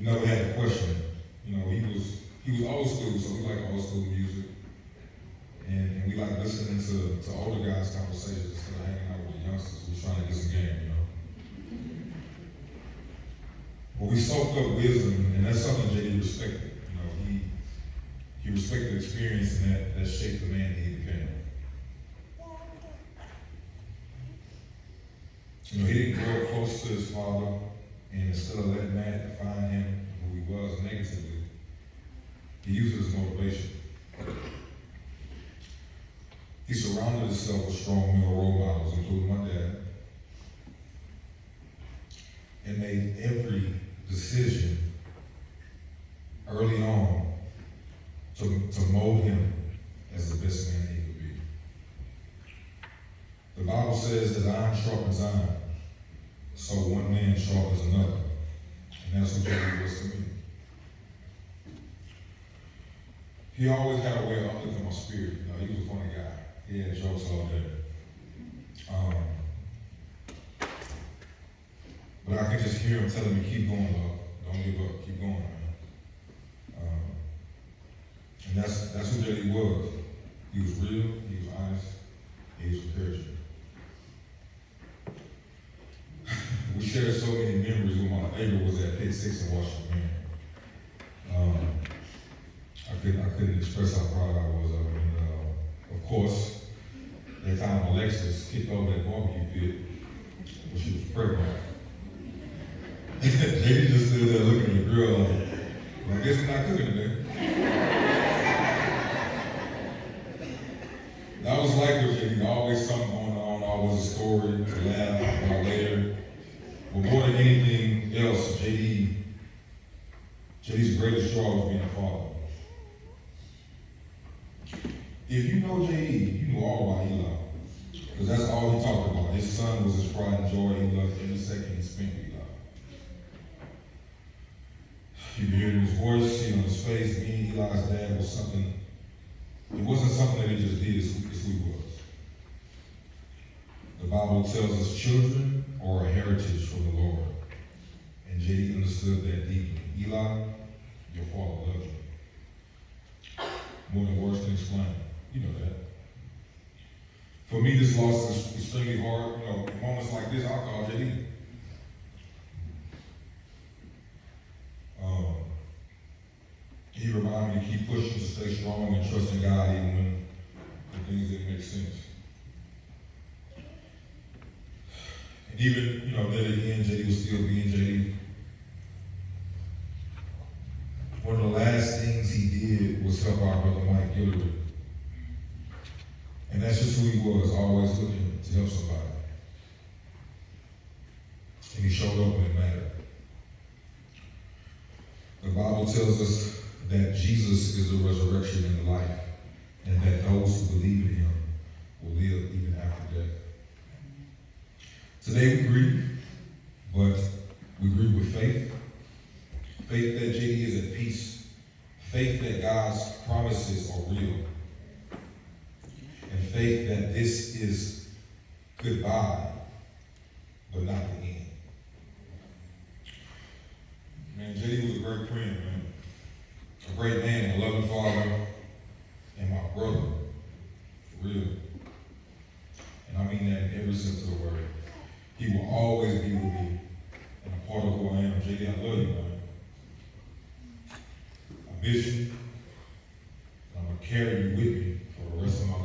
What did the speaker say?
You never had to question him. You know, he was old school, so we like old school music. And we like listening to older guys' conversations instead of hanging out with the youngsters. We're trying to get some game, you know. But we soaked up wisdom, and that's something JD respected. You know, he respected experience, and that shaped the man that he became. You know, he didn't grow up close to his father, and instead of letting that define him, who he was negatively, he used it as motivation. He surrounded himself with strong male role models, including my dad, and made every decision early on to mold him as the best man he could be. The Bible says that iron sharpens iron, so one man sharpens another. And that's what Jerry was to me. He always had a way of uplifting my spirit. You know, he was a funny guy. He had jokes all day. But I could just hear him telling me, keep going, love. Don't give up. Keep going, man. And that's who JD was. He was real, he was honest, he was encouraging. We shared so many memories. One of my favorite was at Pitt 6 in Washington. I couldn't express how proud I was of him. And, of course, that time Alexis kicked over that barbecue pit when she was pregnant. JD just stood there looking at the grill like, well, I guess we're not cooking today. That was like with JD. Always something going on, always a story to laugh about later. But more than anything else, JD's greatest joy was being a father. If you know JD, you know all about Eli. Because that's all he talked about. His son was his pride and joy. He loved every second he spent with Eli. You could hear it in his voice, see it on his face. Me and Eli's dad was something, it wasn't something that he just did, it's who he was. The Bible tells us children are a heritage from the Lord. And JD understood that deeply. Eli, your father loves you. More than words can explain. You know that. For me, this loss is extremely hard. You know, in moments like this, I'll call JD. He reminded me to keep pushing, to stay strong and trust in God even when things didn't make sense. And even, you know, then again, JD was still being JD. One of the last things he did was help our brother Mike Gildery. And that's just who he was, always looking to help somebody. And he showed up when it mattered. The Bible tells us that Jesus is the resurrection and the life, and that those who believe in him will live even after death. Today we grieve, but we grieve with faith. Faith that JD is at peace. Faith that God's promises are real. And faith that this is goodbye, but not the end. Man, JD was a great friend, man. A great man, a loving father, and my brother. For real. And I mean that in every sense of the word. He will always be with me and a part of who I am. JD, I love you, man. I miss you. And I'm going to carry you with me for the rest of my life.